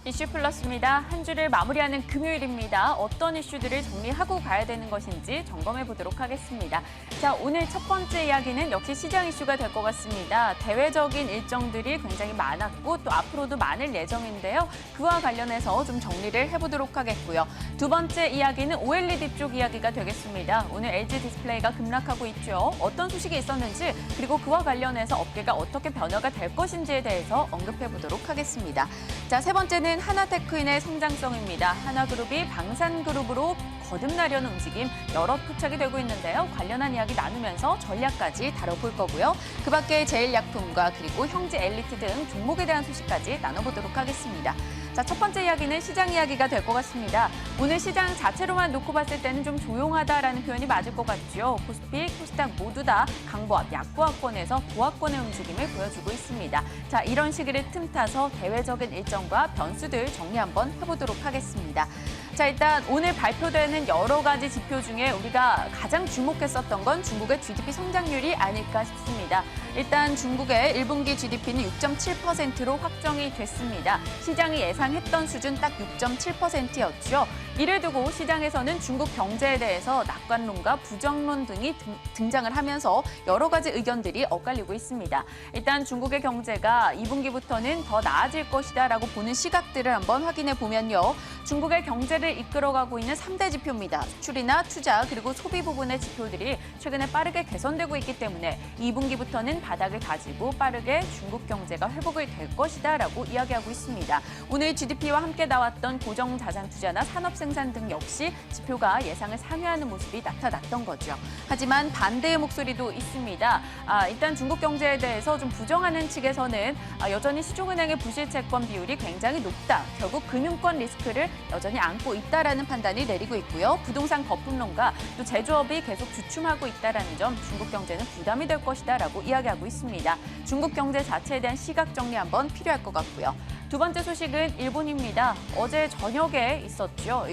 이슈 플러스입니다. 한 주를 마무리하는 금요일입니다. 어떤 이슈들을 정리하고 가야 되는 것인지 점검해 보도록 하겠습니다. 자, 오늘 첫 번째 이야기는 역시 시장 이슈가 될 것 같습니다. 대외적인 일정들이 굉장히 많았고 또 앞으로도 많을 예정인데요. 그와 관련해서 좀 정리를 해보도록 하겠고요. 두 번째 이야기는 OLED 쪽 이야기가 되겠습니다. 오늘 LG 디스플레이가 급락하고 있죠. 어떤 소식이 있었는지 그리고 그와 관련해서 업계가 어떻게 변화가 될 것인지에 대해서 언급해 보도록 하겠습니다. 자, 세 번째는 하나테크인의 성장성입니다. 하나그룹이 방산그룹으로 거듭나려는 움직임 여러 포착이 되고 있는데요. 관련한 이야기 나누면서 전략까지 다뤄볼 거고요. 그 밖에 제일약품과 그리고 형제 엘리트 등 종목에 대한 소식까지 나눠보도록 하겠습니다. 자, 첫 번째 이야기는 시장 이야기가 될 것 같습니다. 오늘 시장 자체로만 놓고 봤을 때는 좀 조용하다라는 표현이 맞을 것 같죠. 코스피, 코스닥 모두 다 강보합, 약보합권에서 보합권의 움직임을 보여주고 있습니다. 자, 이런 시기를 틈타서 대외적인 일정과 변수들 정리 한번 해보도록 하겠습니다. 자, 일단 오늘 발표되는 여러 가지 지표 중에 우리가 가장 주목했었던 건 중국의 GDP 성장률이 아닐까 싶습니다. 일단 중국의 1분기 GDP는 6.7%로 확정이 됐습니다. 시장이 예상했던 수준 딱 6.7%였죠. 이를 두고 시장에서는 중국 경제에 대해서 낙관론과 부정론 등이 등장을 하면서 여러 가지 의견들이 엇갈리고 있습니다. 일단 중국의 경제가 2분기부터는 더 나아질 것이다라고 보는 시각들을 한번 확인해 보면요. 중국의 경제를 이끌어가고 있는 3대 지표입니다. 수출이나 투자 그리고 소비 부분의 지표들이 최근에 빠르게 개선되고 있기 때문에 2분기부터는 바닥을 다지고 빠르게 중국 경제가 회복을 될 것이다라고 이야기하고 있습니다. 오늘 GDP와 함께 나왔던 고정자산 투자나 산업생산 등 역시 지표가 예상을 상회하는 모습이 나타났던 거죠. 하지만 반대의 목소리도 있습니다. 일단 중국 경제에 대해서 좀 부정하는 측에서는 여전히 시중은행의 부실채권 비율이 굉장히 높다. 결국 금융권 리스크를 여전히 안고 있다라는 판단을 내리고 있고요. 부동산 거품론과 또 제조업이 계속 주춤하고 있다라는 점 중국 경제는 부담이 될 것이다라고 이야기하고 있습니다. 중국 경제 자체에 대한 시각 정리 한번 필요할 것 같고요. 두 번째 소식은 일본입니다. 어제 저녁에 있었죠.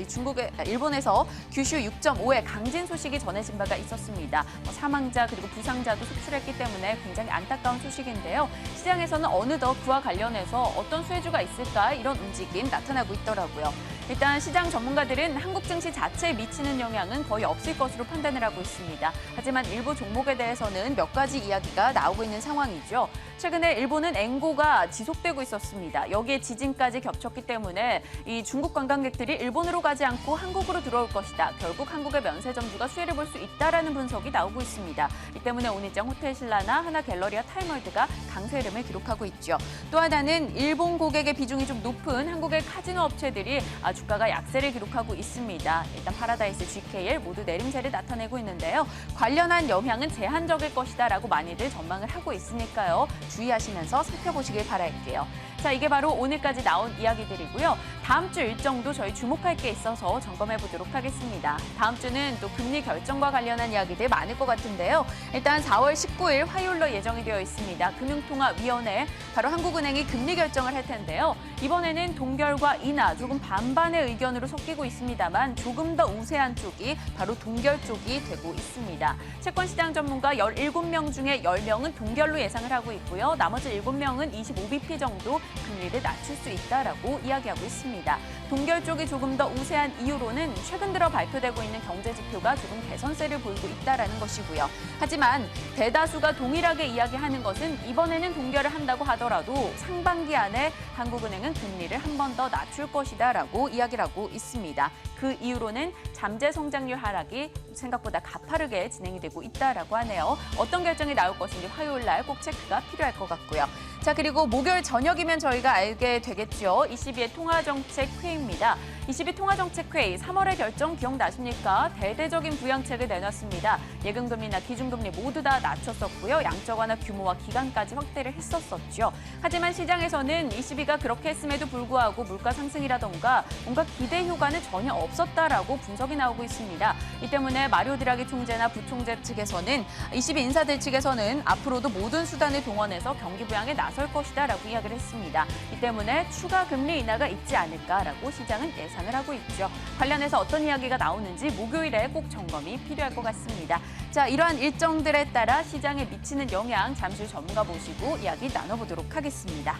일본에서 규슈 6.5의 강진 소식이 전해진 바가 있었습니다. 사망자 그리고 부상자도 속출했기 때문에 굉장히 안타까운 소식인데요. 시장에서는 어느덧 그와 관련해서 어떤 수혜주가 있을까 이런 움직임 나타나고 있더라고요. 일단 시장 전문가들은 한국 증시 자체에 미치는 영향은 거의 없을 것으로 판단을 하고 있습니다. 하지만 일부 종목에 대해서는 몇 가지 이야기가 나오고 있는 상황이죠. 최근에 일본은 엔고가 지속되고 있었습니다. 여기에 지진까지 겹쳤기 때문에 이 중국 관광객들이 일본으로 가지 않고 한국으로 들어올 것이다. 결국 한국의 면세점주가 수혜를 볼 수 있다라는 분석이 나오고 있습니다. 이 때문에 오늘장 호텔신라나 하나갤러리아 타임월드가 강세 흐름을 기록하고 있죠. 또 하나는 일본 고객의 비중이 좀 높은 한국의 카지노 업체들이 주가가 약세를 기록하고 있습니다. 일단 파라다이스, GKL 모두 내림세를 나타내고 있는데요. 관련한 영향은 제한적일 것이다라고 많이들 전망을 하고 있으니까요. 주의하시면서 살펴보시길 바랄게요. 자, 이게 바로 오늘까지 나온 이야기들이고요. 다음 주 일정도 저희 주목할 게 있어서 점검해 보도록 하겠습니다. 다음 주는 또 금리 결정과 관련한 이야기들 많을 것 같은데요. 일단 4월 19일 화요일로 예정이 되어 있습니다. 금융통화위원회, 바로 한국은행이 금리 결정을 할 텐데요. 이번에는 동결과 인하 조금 반반의 의견으로 섞이고 있습니다만 조금 더 우세한 쪽이 바로 동결 쪽이 되고 있습니다. 채권시장 전문가 17명 중에 10명은 동결로 예상을 하고 있고요. 나머지 7명은 25bp 정도 금리를 낮출 수 있다라고 이야기하고 있습니다. 동결 쪽이 조금 더 우세한 이유로는 최근 들어 발표되고 있는 경제 지표가 조금 개선세를 보이고 있다라는 것이고요. 하지만 대다수가 동일하게 이야기하는 것은 이번에는 동결을 한다고 하더라도 상반기 안에 한국은행은 금리를 한 번 더 낮출 것이다라고 이야기를 하고 있습니다. 그 이유로는 잠재 성장률 하락이 생각보다 가파르게 진행이 되고 있다라고 하네요. 어떤 결정이 나올 것인지 화요일 날 꼭 체크가 필요할 것 같고요. 자, 그리고 목요일 저녁이면 저희가 알게 되겠죠. 22의 통화정책회의입니다. 22 통화정책회의 3월의 결정 기억나십니까? 대대적인 부양책을 내놨습니다. 예금금리나 기준금리 모두 다 낮췄었고요. 양적 완화 규모와 기간까지 확대를 했었죠. 하지만 시장에서는 22가 그렇게 했음에도 불구하고 물가 상승이라던가 뭔가 기대 효과는 전혀 없었다라고 분석이 나오고 있습니다. 이 때문에 마리오 드라기 총재나 부총재 측에서는 22 인사들 측에서는 앞으로도 모든 수단을 동원해서 경기 부양에 나설 것이다라고 이야기를 했습니다. 이 때문에 추가 금리 인하가 있지 않을까라고 시장은 예상을 하고 있죠. 관련해서 어떤 이야기가 나오는지 목요일에 꼭 점검이 필요할 것 같습니다. 자, 이러한 일정들에 따라 시장에 미치는 영향 잠시 후 전문가 모시고 이야기 나눠보도록 하겠습니다.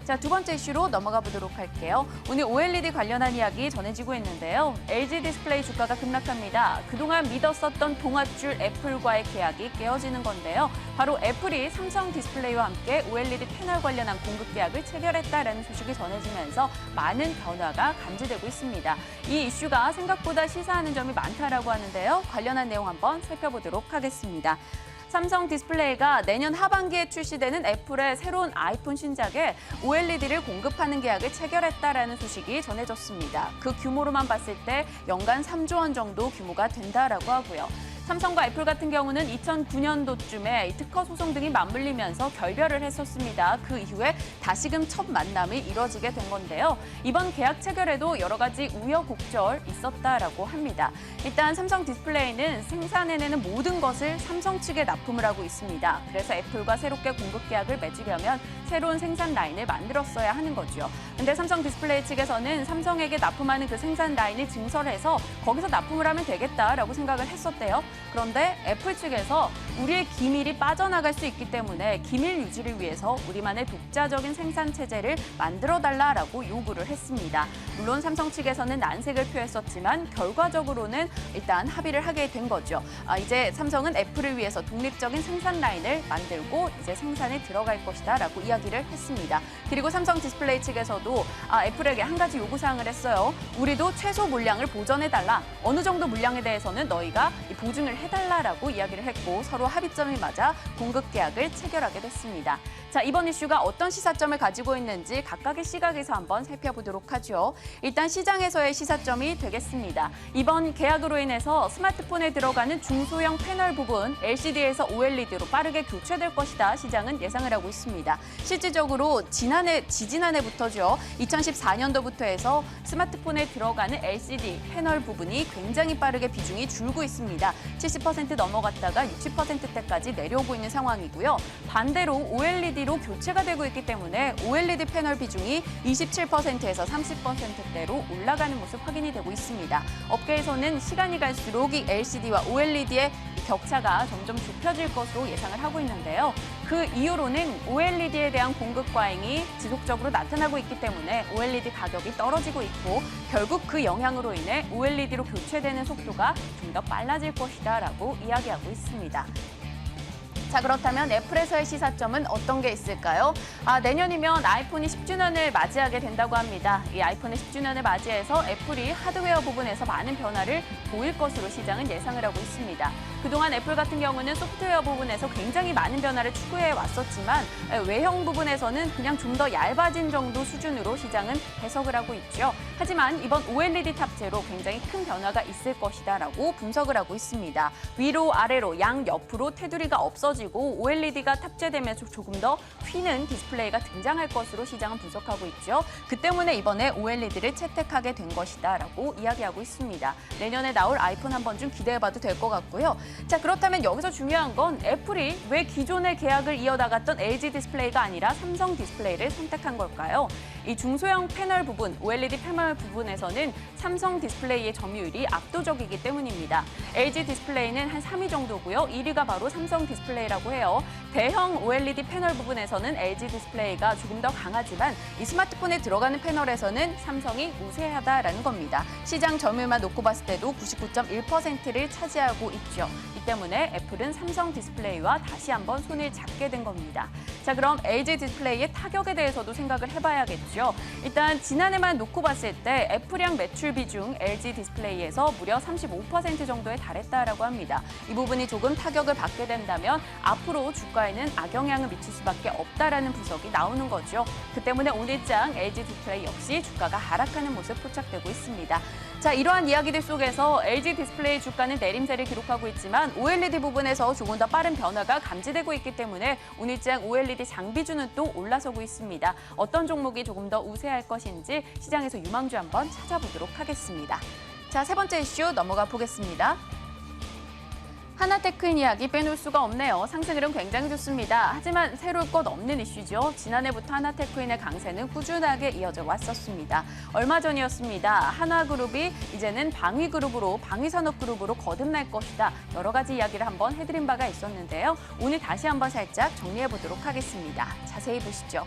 자, 두 번째 이슈로 넘어가 보도록 할게요. 오늘 OLED 관련한 이야기 전해지고 있는데요. LG 디스플레이 주가가 급락합니다. 그동안 믿었었던 동아줄 애플과의 계약이 깨어지는 건데요. 바로 애플이 삼성 디스플레이와 함께 OLED 패널 관련한 공급 계약을 체결했다라는 소식이 전해지면서 많은 변화가 감지되고 있습니다. 이 이슈가 생각보다 시사하는 점이 많다라고 하는데요. 관련한 내용 한번 살펴보도록 하겠습니다. 삼성 디스플레이가 내년 하반기에 출시되는 애플의 새로운 아이폰 신작에 OLED를 공급하는 계약을 체결했다라는 소식이 전해졌습니다. 그 규모로만 봤을 때 연간 3조 원 정도 규모가 된다라고 하고요. 삼성과 애플 같은 경우는 2009년도쯤에 특허 소송 등이 맞물리면서 결별을 했었습니다. 그 이후에 다시금 첫 만남이 이뤄지게 된 건데요. 이번 계약 체결에도 여러 가지 우여곡절 있었다라고 합니다. 일단 삼성 디스플레이는 생산해내는 모든 것을 삼성 측에 납품을 하고 있습니다. 그래서 애플과 새롭게 공급 계약을 맺으려면 새로운 생산 라인을 만들었어야 하는 거죠. 근데 삼성 디스플레이 측에서는 삼성에게 납품하는 그 생산 라인을 증설해서 거기서 납품을 하면 되겠다라고 생각을 했었대요. 그런데 애플 측에서 우리의 기밀이 빠져나갈 수 있기 때문에 기밀 유지를 위해서 우리만의 독자적인 생산 체제를 만들어달라라고 요구를 했습니다. 물론 삼성 측에서는 난색을 표했었지만 결과적으로는 일단 합의를 하게 된 거죠. 이제 삼성은 애플을 위해서 독립적인 생산 라인을 만들고 이제 생산에 들어갈 것이다라고 이야기를 했습니다. 그리고 삼성 디스플레이 측에서도 애플에게 한 가지 요구사항을 했어요. 우리도 최소 물량을 보전해달라. 어느 정도 물량에 대해서는 너희가 보증을 해달라라고 이야기를 했고 서로 합의점이 맞아 공급 계약을 체결하게 됐습니다. 자, 이번 이슈가 어떤 시사점을 가지고 있는지 각각의 시각에서 한번 살펴보도록 하죠. 일단 시장에서의 시사점이 되겠습니다. 이번 계약으로 인해서 스마트폰에 들어가는 중소형 패널 부분 LCD에서 OLED로 빠르게 교체될 것이다. 시장은 예상을 하고 있습니다. 실질적으로 지지난해부터죠. 2014년도부터 해서 스마트폰에 들어가는 LCD 패널 부분이 굉장히 빠르게 비중이 줄고 있습니다. 70% 넘어갔다가 60%대까지 내려오고 있는 상황이고요. 반대로 OLED로 교체가 되고 있기 때문에 OLED 패널 비중이 27%에서 30%대로 올라가는 모습 확인이 되고 있습니다. 업계에서는 시간이 갈수록 이 LCD와 OLED의 격차가 점점 좁혀질 것으로 예상을 하고 있는데요. 그 이유로는 OLED에 대한 공급 과잉이 지속적으로 나타나고 있기 때문에 OLED 가격이 떨어지고 있고 결국 그 영향으로 인해 OLED로 교체되는 속도가 좀 더 빨라질 것이다라고 이야기하고 있습니다. 자, 그렇다면 애플에서의 시사점은 어떤 게 있을까요? 내년이면 아이폰이 10주년을 맞이하게 된다고 합니다. 이 아이폰의 10주년을 맞이해서 애플이 하드웨어 부분에서 많은 변화를 보일 것으로 시장은 예상을 하고 있습니다. 그동안 애플 같은 경우는 소프트웨어 부분에서 굉장히 많은 변화를 추구해 왔었지만 외형 부분에서는 그냥 좀 더 얇아진 정도 수준으로 시장은 해석을 하고 있죠. 하지만 이번 OLED 탑재로 굉장히 큰 변화가 있을 것이다라고 분석을 하고 있습니다. 위로 아래로 양옆으로 테두리가 없어지고 OLED가 탑재되면서 조금 더 휘는 디스플레이가 등장할 것으로 시장은 분석하고 있죠. 그 때문에 이번에 OLED를 채택하게 된 것이다라고 이야기하고 있습니다. 내년에 나올 아이폰 한 번 좀 기대해봐도 될 것 같고요. 자, 그렇다면 여기서 중요한 건 애플이 왜 기존의 계약을 이어나갔던 LG 디스플레이가 아니라 삼성 디스플레이를 선택한 걸까요? 이 중소형 패널 부분, OLED 패널 부분에서는 삼성 디스플레이의 점유율이 압도적이기 때문입니다. LG 디스플레이는 한 3위 정도고요. 1위가 바로 삼성 디스플레이라고 해요. 대형 OLED 패널 부분에서는 LG 디스플레이가 조금 더 강하지만 이 스마트폰에 들어가는 패널에서는 삼성이 우세하다라는 겁니다. 시장 점유율만 놓고 봤을 때도 99.1%를 차지하고 있죠. 이 때문에 애플은 삼성 디스플레이와 다시 한번 손을 잡게 된 겁니다. 자, 그럼 LG 디스플레이의 타격에 대해서도 생각을 해봐야겠죠. 일단 지난해만 놓고 봤을 때 애플향 매출 비중 LG 디스플레이에서 무려 35% 정도에 달했다라고 합니다. 이 부분이 조금 타격을 받게 된다면 앞으로 주가에는 악영향을 미칠 수밖에 없다라는 분석이 나오는 거죠. 그 때문에 오늘장 LG 디스플레이 역시 주가가 하락하는 모습 포착되고 있습니다. 자, 이러한 이야기들 속에서 LG 디스플레이 주가는 내림세를 기록하고 있지만 OLED 부분에서 조금 더 빠른 변화가 감지되고 있기 때문에 오늘장 OLED 장비주는 또 올라서고 있습니다. 어떤 종목이 조금 더 우세할 것인지 시장에서 유망주 한번 찾아보도록 하겠습니다. 자, 세 번째 이슈 넘어가 보겠습니다. 하나테크인 이야기 빼놓을 수가 없네요. 상승률은 굉장히 좋습니다. 하지만 새로울 것 없는 이슈죠. 지난해부터 하나테크인의 강세는 꾸준하게 이어져 왔었습니다. 얼마 전이었습니다. 한화그룹이 이제는 방위그룹으로, 방위산업그룹으로 거듭날 것이다. 여러 가지 이야기를 한번 해드린 바가 있었는데요. 오늘 다시 한번 살짝 정리해 보도록 하겠습니다. 자세히 보시죠.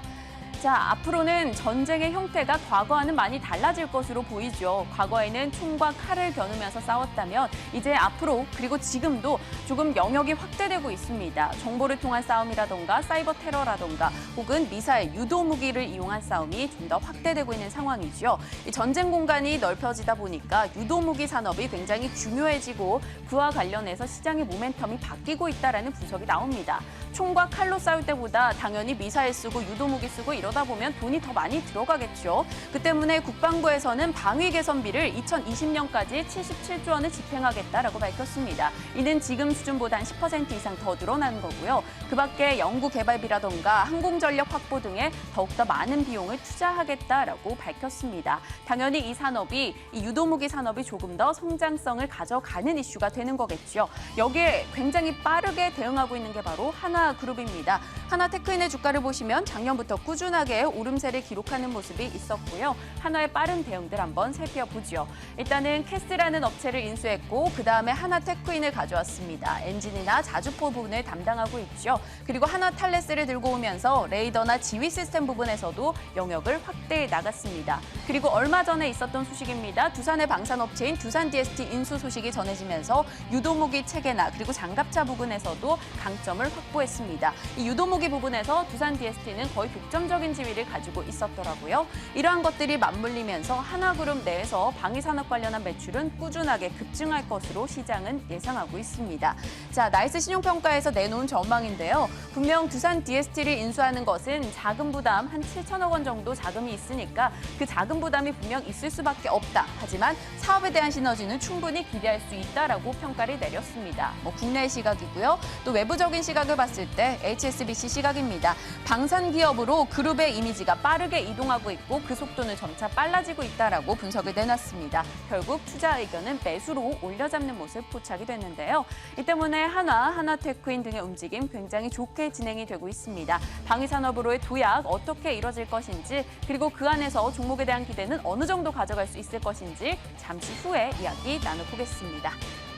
자, 앞으로는 전쟁의 형태가 과거와는 많이 달라질 것으로 보이죠. 과거에는 총과 칼을 겨누면서 싸웠다면 이제 앞으로 그리고 지금도 조금 영역이 확대되고 있습니다. 정보를 통한 싸움이라던가 사이버 테러라던가 혹은 미사일, 유도 무기를 이용한 싸움이 좀 더 확대되고 있는 상황이죠. 이 전쟁 공간이 넓혀지다 보니까 유도 무기 산업이 굉장히 중요해지고 그와 관련해서 시장의 모멘텀이 바뀌고 있다라는 분석이 나옵니다. 총과 칼로 싸울 때보다 당연히 미사일 쓰고 유도 무기 쓰고 이러다 보면 돈이 더 많이 들어가겠죠. 그 때문에 국방부에서는 방위 개선비를 2020년까지 77조 원을 집행하겠다라고 밝혔습니다. 이는 지금 수준보다 한 10% 이상 더 늘어나는 거고요. 그 밖에 연구 개발비라던가 항공전력 확보 등에 더욱더 많은 비용을 투자하겠다라고 밝혔습니다. 당연히 이 산업이, 이 유도무기 산업이 조금 더 성장성을 가져가는 이슈가 되는 거겠죠. 여기에 굉장히 빠르게 대응하고 있는 게 바로 하나그룹입니다. 하나테크인의 주가를 보시면 작년부터 꾸준하게 오름세를 기록하는 모습이 있었고요. 한화의 빠른 대응들 한번 살펴보죠. 일단은 캐스라는 업체를 인수했고 그다음에 하나테크인을 가져왔습니다. 엔진이나 자주포 부분을 담당하고 있죠. 그리고 하나탈레스를 들고 오면서 레이더나 지휘 시스템 부분에서도 영역을 확대해 나갔습니다. 그리고 얼마 전에 있었던 소식입니다. 두산의 방산업체인 두산 DST 인수 소식이 전해지면서 유도무기 체계나 그리고 장갑차 부분에서도 강점을 확보했습니다. 이 유도무기 부분에서 두산 DST는 거의 독점적인 지위를 가지고 있었더라고요. 이러한 것들이 맞물리면서 하나그룹 내에서 방위산업 관련한 매출은 꾸준하게 급증할 것으로 시장은 예상하고 있습니다. 자, 나이스 신용평가에서 내놓은 전망인데요. 분명 두산 DST를 인수하는 것은 자금 부담 한 7천억 원 정도 자금이 있으니까 그 자금 부담이 분명 있을 수밖에 없다. 하지만 사업에 대한 시너지는 충분히 기대할 수 있다라고 평가를 내렸습니다. 국내 시각이고요. 또 외부적인 시각을 봤을 때 HSBC 시각입니다. 방산 기업으로 그룹의 이미지가 빠르게 이동하고 있고 그 속도는 점차 빨라지고 있다라고 분석을 내놨습니다. 결국 투자 의견은 매수로 올려잡는 모습 포착이 됐는데요. 이 때문에 하나테크인 등의 움직임 굉장히 좋게 진행이 되고 있습니다. 방위산업으로의 도약 어떻게 이뤄질 것인지 그리고 그 안에서 종목에 대한 기대는 어느 정도 가져갈 수 있을 것인지 잠시 후에 이야기 나눠보겠습니다.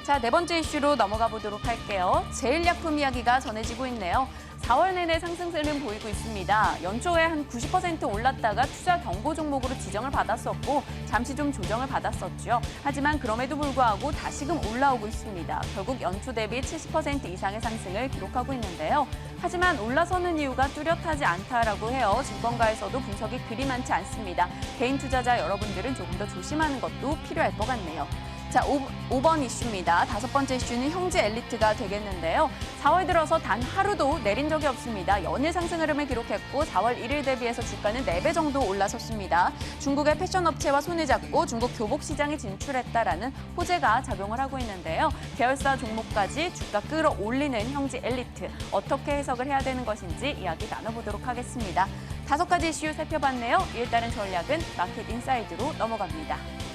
자, 네 번째 이슈로 넘어가 보도록 할게요. 제일약품 이야기가 전해지고 있네요. 4월 내내 상승세를 보이고 있습니다. 연초에 한 90% 올랐다가 투자 경고 종목으로 지정을 받았었고 잠시 좀 조정을 받았었죠. 하지만 그럼에도 불구하고 다시금 올라오고 있습니다. 결국 연초 대비 70% 이상의 상승을 기록하고 있는데요. 하지만 올라서는 이유가 뚜렷하지 않다라고 해요. 증권가에서도 분석이 그리 많지 않습니다. 개인 투자자 여러분들은 조금 더 조심하는 것도 필요할 것 같네요. 자, 5번 이슈입니다. 다섯 번째 이슈는 형제 엘리트가 되겠는데요. 4월 들어서 단 하루도 내린 적이 없습니다. 연일 상승 흐름을 기록했고 4월 1일 대비해서 주가는 4배 정도 올라섰습니다. 중국의 패션 업체와 손을 잡고 중국 교복 시장에 진출했다라는 호재가 작용을 하고 있는데요. 계열사 종목까지 주가 끌어올리는 형제 엘리트. 어떻게 해석을 해야 되는 것인지 이야기 나눠보도록 하겠습니다. 5가지 이슈 살펴봤네요. 일단은 전략은 마켓 인사이드로 넘어갑니다.